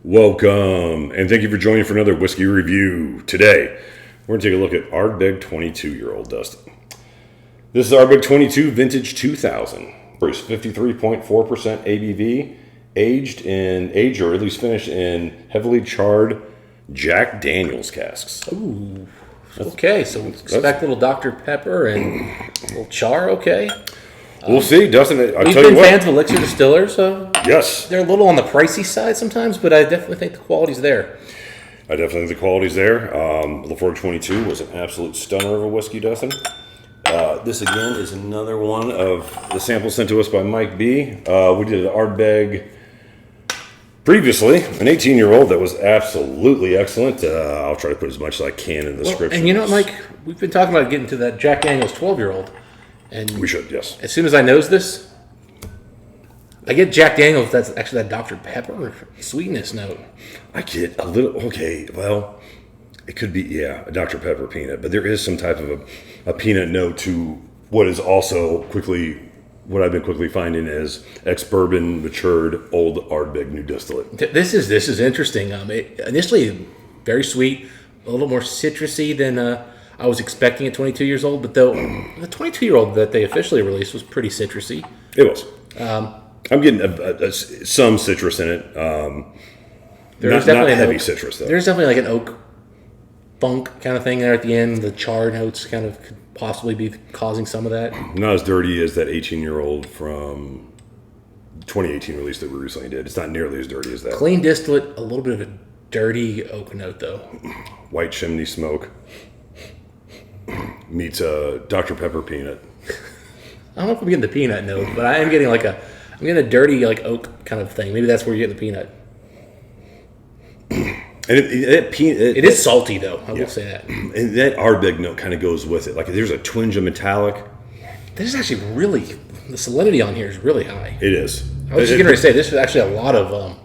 Welcome, and thank you for joining for another whiskey review. Today, we're going to take a look at Ardbeg 22-year-old Dustin. This is Ardbeg 22 Vintage 2000. It's 53.4% ABV, aged or at least finished in heavily charred Jack Daniel's casks. Ooh, okay, so expect a little Dr. Pepper and a little char, okay. We'll see, Dustin. We've been fans of Elixir Distillers, so yes, they're a little on the pricey side sometimes, but I definitely think the quality's there. I definitely think the quality's there. Lafroig 22 was an absolute stunner of a whiskey, Dustin. This again is another one of the samples sent to us by Mike B. We did an Ardbeg previously, an 18-year-old that was absolutely excellent. I'll try to put as much as I can in the description. And you know, Mike, we've been talking about getting to that Jack Daniel's 12-year-old. And we should, yes. As soon as I nose this, I get Jack Daniel's. That's actually that Dr. Pepper sweetness note. I get a little, okay, well, it could be, yeah, a Dr. Pepper peanut, but there is some type of a peanut note to what is also what I've been quickly finding is ex-bourbon matured old Ardbeg new distillate. This is interesting. Initially very sweet, a little more citrusy than I was expecting at 22 years old, but though the 22-year-old that they officially released was pretty citrusy. It was. I'm getting some citrus in it. There's not heavy citrus, though. There's definitely like an oak funk kind of thing there at the end. The char notes kind of could possibly be causing some of that. Not as dirty as that 18-year-old from 2018 release that we recently did. It's not nearly as dirty as that. Clean distillate, a little bit of a dirty oak note, though. White chimney smoke meets a Dr. Pepper peanut. I don't know if I'm getting the peanut note, but I am getting I'm getting a dirty oak kind of thing. Maybe that's where you get the peanut. And it is salty, though. I will say that. And that Ardbeg note kind of goes with it. Like there's a twinge of metallic. This is actually really, the salinity on here is really high. It is. I was just getting ready to say, this is actually a lot of, I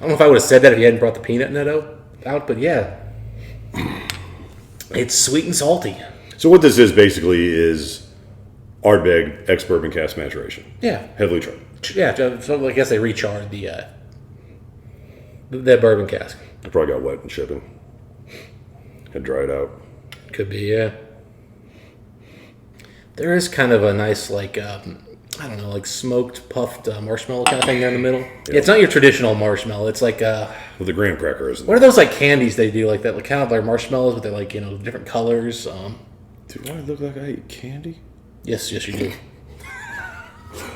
don't know if I would have said that if you hadn't brought the peanut note out, but yeah. It's sweet and salty. So what this is basically is Ardbeg ex-bourbon cask maturation. Yeah. Heavily charred. Yeah, so I guess they recharred the bourbon cask. It probably got wet in shipping. Had dried out. Could be, yeah. There is kind of a nice, smoked, puffed marshmallow kind of thing there in the middle. Yeah, it's not your traditional marshmallow. It's like well, the graham cracker isn't. What are those candies they do like that? Like kind of like marshmallows, but they're different colors. Do I look like I eat candy? Yes, you do.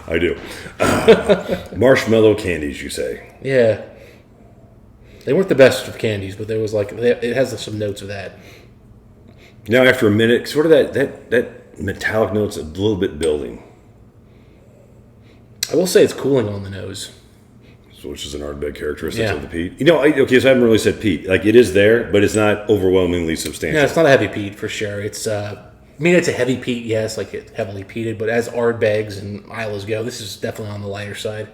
I do. Marshmallow candies, you say? Yeah. They weren't the best of candies, but there was it has some notes of that. Now, after a minute, sort of that metallic note's a little bit building. I will say it's cooling on the nose. Which is an Ardbeg characteristic of the peat. So I haven't really said peat. It is there, but it's not overwhelmingly substantial. Yeah, it's not a heavy peat for sure. It's it's a heavy peat, yes, it's heavily peated, but as Ardbegs and Islas go, this is definitely on the lighter side.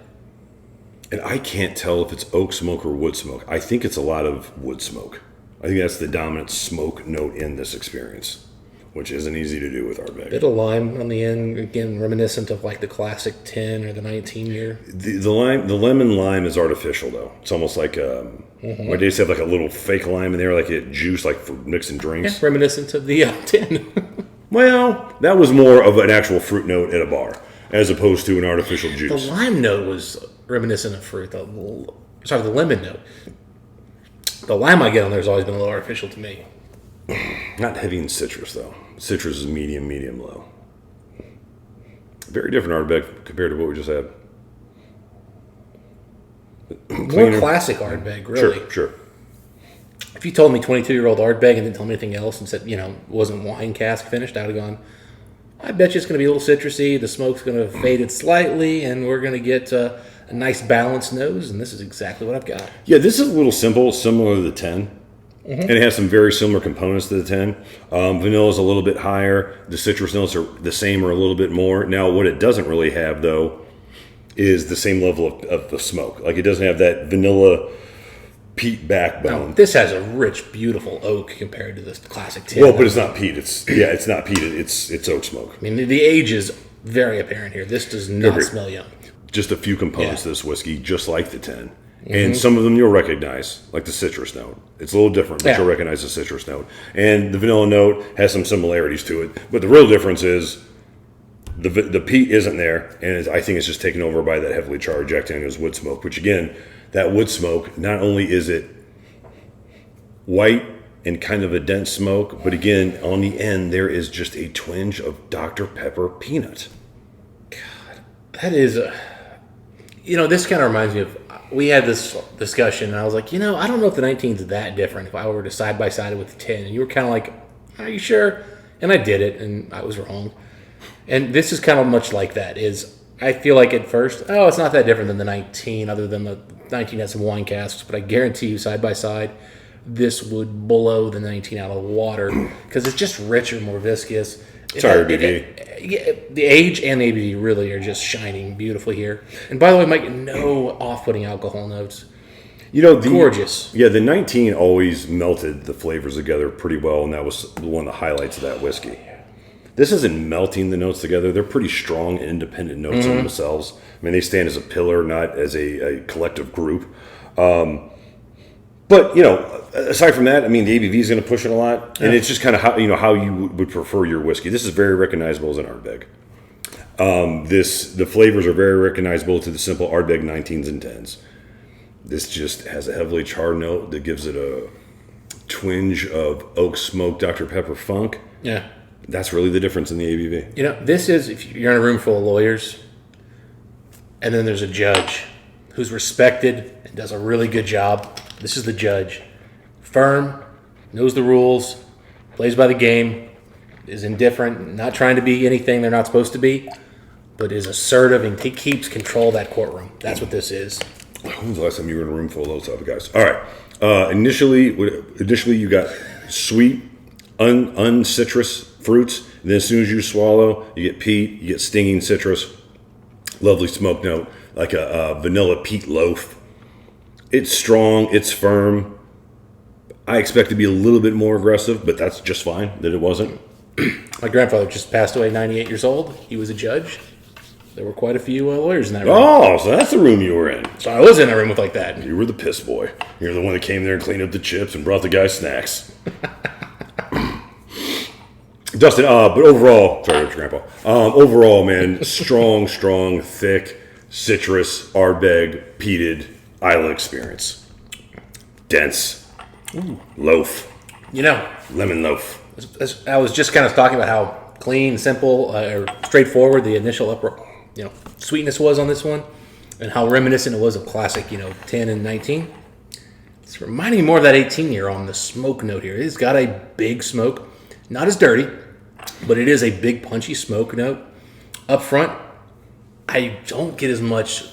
And I can't tell if it's oak smoke or wood smoke. I think it's a lot of wood smoke. I think that's the dominant smoke note in this experience, which isn't easy to do with Ardbeg. Bit of lime on the end, again, reminiscent of the classic 10 or the 19 year. The lemon lime is artificial, though. It's almost like my days have a little fake lime in there, juice, for mixing drinks. Yeah, reminiscent of the 10. Well, that was more of an actual fruit note at a bar, as opposed to an artificial juice. The lime note was reminiscent of fruit. The lemon note. The lime I get on there has always been a little artificial to me. Not heavy in citrus, though. Citrus is medium, low. Very different Ardbeg compared to what we just had. More classic Ardbeg, really. Sure. If you told me 22-year-old Ardbeg and didn't tell me anything else and said, wasn't wine cask finished, I would have gone, I bet you it's going to be a little citrusy, the smoke's going to have faded slightly, and we're going to get a nice balanced nose, and this is exactly what I've got. Yeah, this is a little simple, similar to the 10. Mm-hmm. And it has some very similar components to the 10. Vanilla is a little bit higher. The citrus notes are the same or a little bit more. Now, what it doesn't really have, though, is the same level of the smoke. It doesn't have that vanilla peat backbone. No, this has a rich, beautiful oak compared to this classic 10. Well, but it's not peat. It's not peat. It's oak smoke. I mean, the age is very apparent here. This does not smell young. Just a few components to this whiskey, just like the 10. And some of them you'll recognize, like the citrus note. It's a little different, but Yeah. you'll recognize the citrus note. And the vanilla note has some similarities to it. But the real difference is the peat isn't there, and I think it's just taken over by that heavily charred Jack Daniel's wood smoke, which again, that wood smoke, not only is it white and kind of a dense smoke, but again, on the end, there is just a twinge of Dr. Pepper peanut. That is this kind of reminds me of, we had this discussion, and I was like, I don't know if the 19 is that different if I were to side by side it with the 10. And you were kind of like, are you sure? And I did it, and I was wrong. And this is kind of much like that. I feel like at first, it's not that different than the 19, other than the 19 has some wine casks, but I guarantee you, side by side, this would blow the 19 out of the water because it's just richer, more viscous. Sorry, ABV. The age and the ABV really are just shining beautifully here. And by the way, Mike, no off-putting alcohol notes. Gorgeous. Yeah, the 19 always melted the flavors together pretty well, and that was one of the highlights of that whiskey. This isn't melting the notes together. They're pretty strong, independent notes in themselves. I mean, they stand as a pillar, not as a collective group. But, aside from that, I mean, the ABV is going to push it a lot. And it's just kind of how you would prefer your whiskey. This is very recognizable as an Ardbeg. The flavors are very recognizable to the simple Ardbeg 19s and 10s. This just has a heavily charred note that gives it a twinge of oak smoke Dr. Pepper funk. Yeah. That's really the difference in the ABV. This is, if you're in a room full of lawyers, and then there's a judge who's respected and does a really good job. This is the judge. Firm, knows the rules, plays by the game, is indifferent, not trying to be anything they're not supposed to be, but is assertive and he keeps control of that courtroom. That's what this is. When was the last time you were in a room full of those type of guys? All right. Initially you got sweet, uncitrus fruits. And then as soon as you swallow, you get peat, you get stinging citrus, lovely smoke note, like a vanilla peat loaf. It's strong, it's firm. I expect to be a little bit more aggressive, but that's just fine that it wasn't. My grandfather just passed away, 98 years old. He was a judge. There were quite a few lawyers in that room. Oh, so that's the room you were in. So I was in a room with like that. You were the piss boy. You're the one that came there and cleaned up the chips and brought the guy snacks. Dustin, but overall, sorry, that's your grandpa. Overall, man, strong, thick, citrus, Ardbeg, peated, Isla experience. Dense. Loaf. Lemon loaf. I was just kind of talking about how clean, simple, or straightforward the initial sweetness was on this one, and how reminiscent it was of classic, 10 and 19. It's reminding me more of that 18-year on the smoke note here. It's got a big smoke, not as dirty, but it is a big punchy smoke note. Up front, I don't get as much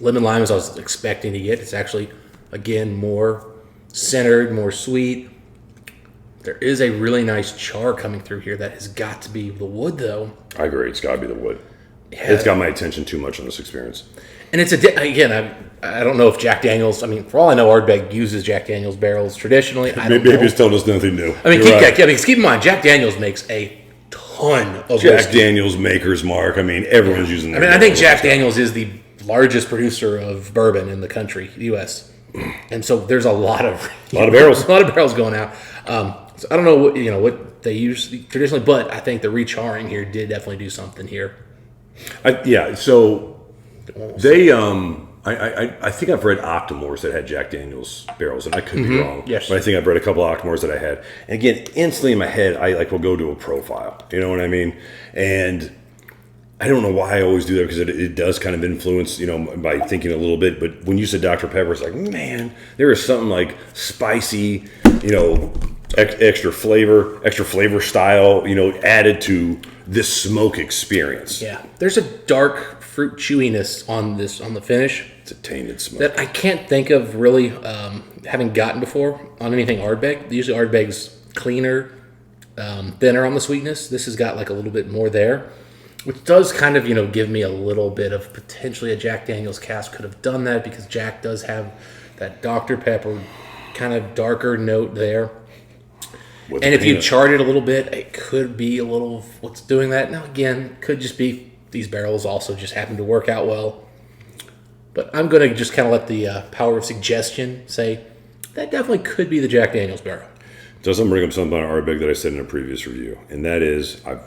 lemon lime as I was expecting to get. It's actually, again, more centered, more sweet. There is a really nice char coming through here that has got to be the wood, though. I agree. It's got to be the wood. Yeah. It's got my attention too much on this experience. And it's I don't know if Jack Daniels, for all I know, Ardbeg uses Jack Daniels barrels traditionally. Maybe it's telling us nothing new. Keep in mind, Jack Daniels makes a ton of Jack whiskey. Daniels Maker's Mark. Everyone's using that. I think Jack Daniels is the largest producer of bourbon in the country, the U.S. And so there's a lot of barrels. A lot of barrels going out. So I don't know what they use traditionally, but I think the recharring here did definitely do something here. So they I think I've read Octomores that had Jack Daniels barrels, and I could be wrong. Yes. But I think I've read a couple of Octomores that I had. And again, instantly in my head, I will go to a profile. You know what I mean? And I don't know why I always do that, because it does kind of influence, by thinking a little bit. But when you said Dr. Pepper, it's like, man, there is something like spicy, extra flavor style, added to this smoke experience. Yeah, there's a dark fruit chewiness on the finish. It's a tainted smoke that I can't think of really having gotten before on anything Ardbeg. Usually Ardbeg's cleaner, thinner on the sweetness. This has got like a little bit more there, which does kind of give me a little bit of potentially a Jack Daniel's cask could have done that, because Jack does have that Dr. Pepper kind of darker note there. And if you charred it a little bit, it could be a little of what's doing that. Now, again, could just be these barrels also just happen to work out well. But I'm going to just kind of let the power of suggestion say that definitely could be the Jack Daniel's barrel. Doesn't bring up something on Ardbeg that I said in a previous review, and that is I've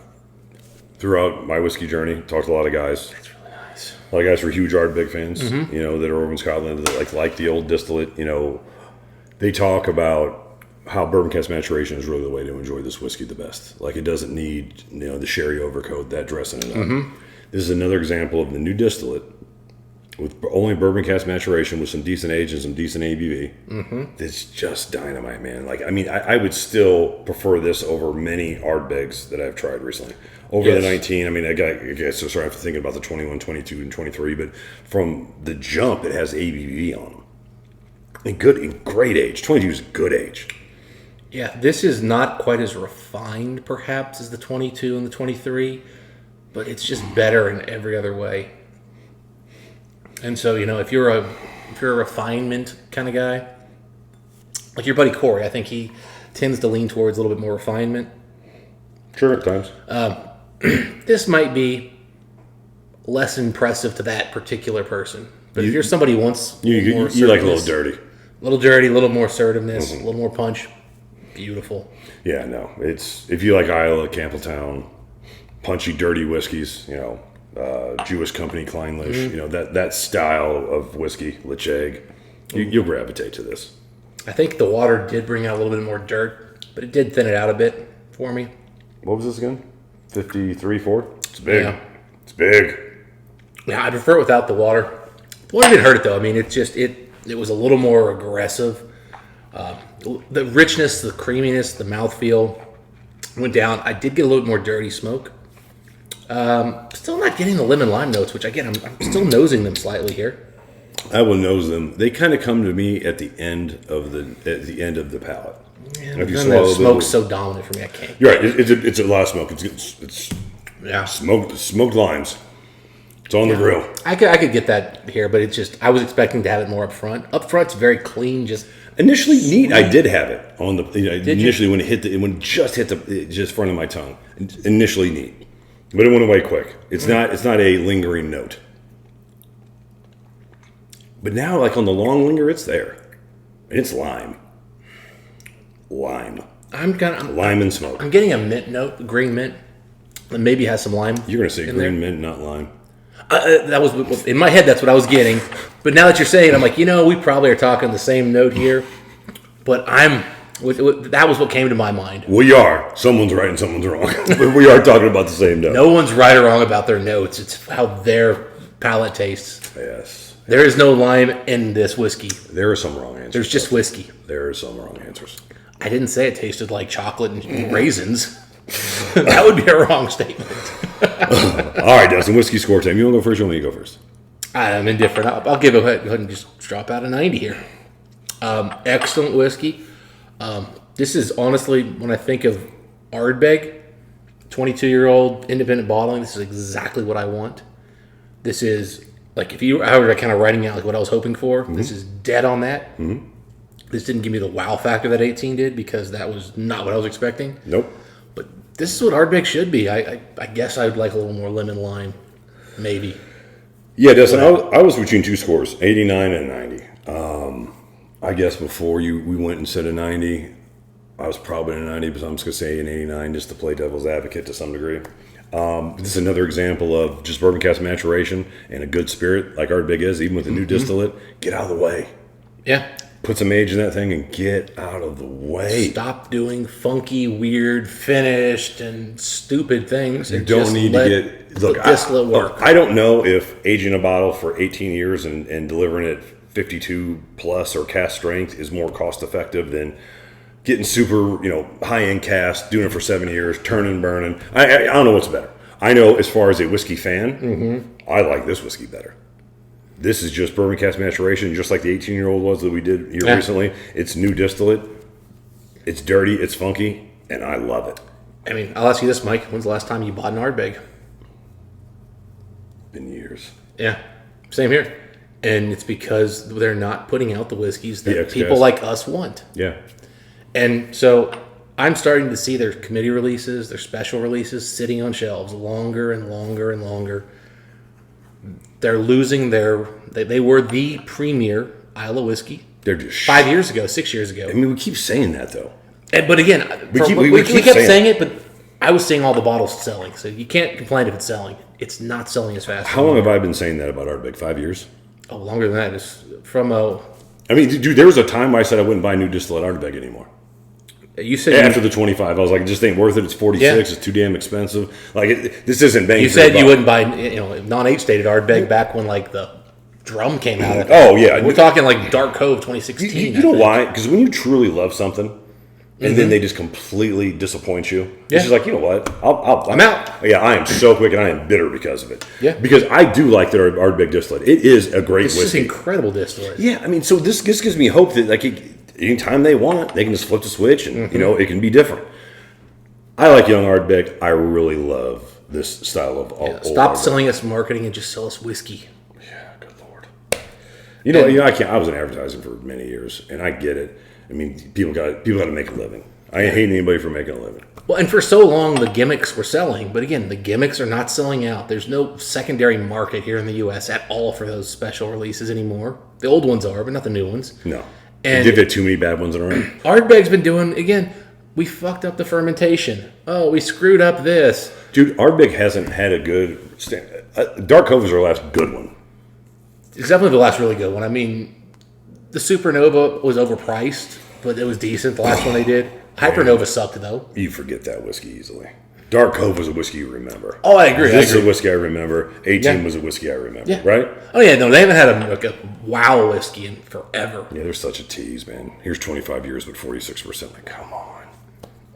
throughout my whiskey journey talked to a lot of guys. That's really nice. A lot of guys who are huge Ardbeg fans, you know, that are over in Scotland that like the old distillate. You know, they talk about how bourbon cask maturation is really the way to enjoy this whiskey the best. Like, it doesn't need, you know, the sherry overcoat, that dressing it up. This is another example of the new distillate with only bourbon cask maturation with some decent age and some decent ABV. It's just dynamite, man. Like, I mean, I would still prefer this over many Ardbegs that I've tried recently. Over the 19, I mean, I guess, so sorry, I have to think about the 21, 22, and 23, but from the jump, it has ABV on them. And great age. 22 is good age. Yeah, this is not quite as refined, perhaps, as the 22 and the 23, but it's just better in every other way. And so, you know, if you're a refinement kind of guy, like your buddy Corey, I think he tends to lean towards a little bit more refinement. Sure, at times. This might be less impressive to that particular person. But if you're somebody who wants You like a little dirty. a little more assertiveness, a little more punch, beautiful. Yeah, no. It's if you like Isla, Campbelltown, punchy, dirty whiskeys, you know, Jewish Company, Kleinlich, you know, that style of whiskey, Lecheg, you'll gravitate to this. I think the water did bring out a little bit more dirt, but it did thin it out a bit for me. What was this again? 53.4? It's big. Yeah. It's big. Yeah, I prefer it without the water. The water didn't hurt it though. I mean, it was a little more aggressive. The richness, the creaminess, the mouthfeel went down. I did get a little bit more dirty smoke. Still not getting the lemon lime notes, which again, I'm still nosing them slightly here. I will nose them. They kind of come to me at the end of the palate. Yeah, the smoke's so dominant for me, I can't. You're right. It's a lot of smoke. It's Yeah, smoked limes. It's on the grill. I could get that here, but it's just I was expecting to have it more up front. Up front's very clean. Just Initially neat. I did have it on the initially you? when it just hit the front of my tongue. Initially neat, but it went away quick. It's not a lingering note. But now, like on the long linger, it's there. And it's lime. Lime and smoke. I'm getting a mint note, green mint, and maybe has some lime. You're gonna say green mint, not lime. That was in my head. That's what I was getting. But now that you're saying, I'm like, we probably are talking the same note here. But that was what came to my mind. We are. Someone's right and someone's wrong. But we are talking about the same note. No one's right or wrong about their notes. It's how their palate tastes. Yes. There is no lime in this whiskey. There are some wrong answers. There's just whiskey. There are some wrong answers. I didn't say it tasted like chocolate and raisins. That would be a wrong statement. All right, Dustin, whiskey score time. You want to go first or you want me to go first? I'm indifferent. I'll go ahead and just drop out a 90 here. Excellent whiskey. This is honestly, when I think of Ardbeg, 22-year-old independent bottling, this is exactly what I want. This is, like, if you were kind of writing out like what I was hoping for, this is dead on that. Mm-hmm. This didn't give me the wow factor that 18 did because that was not what I was expecting. Nope. But this is what Ardbeg should be. I guess I would like a little more lemon lime, maybe. Yeah, Dustin, I was between two scores, 89 and 90. I guess before we went and said a 90, I was probably a 90, but I'm just going to say an 89 just to play devil's advocate to some degree. This is another example of just bourbon cask maturation and a good spirit like Ardbeg is, even with a new distillate. Get out of the way. Yeah. Put some age in that thing and get out of the way. Stop doing funky, weird, finished, and stupid things. You don't need to get... Look, distillate work. I don't know if aging a bottle for 18 years and delivering it 52 plus or cask strength is more cost effective than getting super, high-end cask, doing it for 7 years, turning and burning. I don't know what's better. I know as far as a whiskey fan, I like this whiskey better. This is just bourbon cask maturation, just like the 18-year-old was that we did here recently. It's new distillate. It's dirty. It's funky. And I love it. I mean, I'll ask you this, Mike. When's the last time you bought an Ardbeg? Been years. Yeah. Same here. And it's because they're not putting out the whiskeys that people cask. like us want. Yeah. And so I'm starting to see their committee releases, their special releases sitting on shelves longer and longer and longer. they're losing their. They were the premier Isla whiskey They're just 5 years ago, 6 years ago. I mean, we keep saying that though. But again, We we keep kept saying saying it, but I was seeing all the bottles selling, so you can't complain if it's selling. It's not selling as fast. How long have I been saying that about Ardbeg? 5 years? Oh, longer than that. It's from a. I mean, dude, there was a time where I said I wouldn't buy new distillate Ardbeg anymore. You said After the 25, I was like, it just ain't worth it. It's 46. Yeah. It's too damn expensive. Like, this isn't bang you for said your you buck. wouldn't buy non-age stated Ardbeg back when like the drum came out. Oh, yeah. We're talking like Dark Cove 2016. You know why? Because when you truly love something, and then they just completely disappoint you, Yeah. it's just like, you know what? I'm out. Yeah, I am so quick, and I am bitter because of it. Yeah. Because I do like their Ardbeg distillate. It is a great It's just whiskey. incredible distillate. Yeah, I mean, so this gives me hope that anytime they want, they can just flip the switch, and it can be different. I like young Ardbeg. I really love this style of old Stop Ardbeg. selling us marketing and just sell us whiskey. Yeah, good lord. I can't. I was in advertising for many years, and I get it. I mean, people got to make a living. I ain't hating anybody for making a living. Well, and for so long the gimmicks were selling, but again, the gimmicks are not selling out. There's no secondary market here in the U.S. at all for those special releases anymore. The old ones are, but not the new ones. No, And they've had too many bad ones around. Ardbeg's been doing, again, we fucked up the fermentation. Oh, we screwed up this. Dude, Ardbeg hasn't had a good. Dark Cove was our last good one. It's definitely the last really good one. I mean, the Supernova was overpriced, but it was decent. The last one they did. Hypernova sucked, though. You forget that whiskey easily. Dark Cove was a whiskey you remember. Oh, I agree. This is a whiskey I remember. 18 Yeah. was a whiskey I remember. Yeah. Right? Oh, yeah, no, they haven't had a wow whiskey in forever. Yeah, they're such a tease, man. Here's 25 years, but 46%. Like, come on.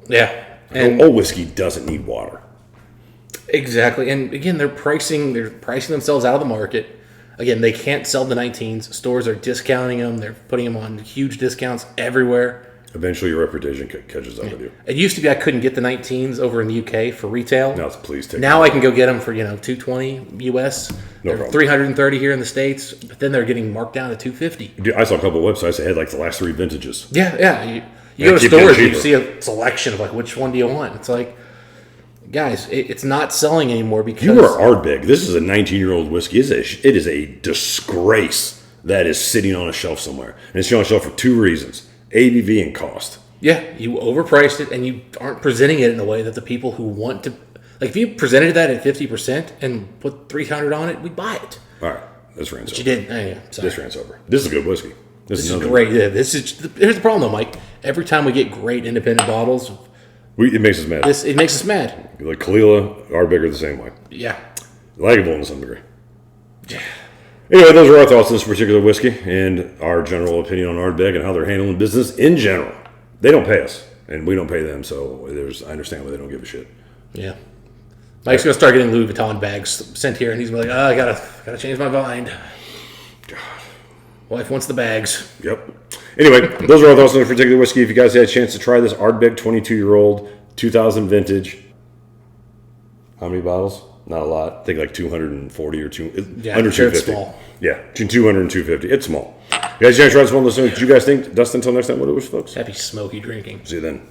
Yeah. And Old whiskey doesn't need water. exactly. And again, they're pricing themselves out of the market. Again, they can't sell the 19s. Stores are discounting them. They're putting them on huge discounts everywhere. Eventually, your reputation catches up with you. It used to be I couldn't get the 19s over in the UK for retail. Now it's please take. Now I can go get them for $220 US. No They're problem. 330 here in the States, but then they're getting marked down to 250. Dude, I saw a couple of websites that had like the last 3 vintages. Yeah. You Yeah, go to keep getting stores, you cheaper. see a selection of like which one do you want? It's like, guys, it's not selling anymore because You are Ardbeg. This is a 19-year-old whiskey. It is a disgrace that is sitting on a shelf somewhere, and it's sitting on a shelf for 2 reasons: ABV and cost. yeah, you overpriced it and you aren't presenting it in a way that the people who want to like if you presented that at 50% and put 300 on it, we'd buy it. All right, this rant's You over. didn't. Oh, yeah, sorry. This rant's over. This is a good whiskey. This is another- great. Yeah, here's the problem though, Mike. Every time we get great independent bottles, It makes us mad. it makes us mad. Like Kalila, Ardbeg are the same way. Yeah. Likeable to some degree. Anyway, those are our thoughts on this particular whiskey and our general opinion on Ardbeg and how they're handling business in general. They don't pay us, and we don't pay them, so I understand why they don't give a shit. Yeah. Mike's gonna start getting Louis Vuitton bags sent here, and he's gonna be like, "Oh, I gotta change my mind. Wife wants the bags." Yep. Anyway, those are our thoughts on this particular whiskey. If you guys had a chance to try this Ardbeg 22-year-old 2000 vintage, how many bottles? Not a lot. I think like 240 or Yeah, under I'm sure it's 250. small. Yeah, between 200 and 250. It's small. You guys, try this one. Listen. Did you guys think? Dustin, until next time, what it was, folks? Happy smoky drinking. See you then.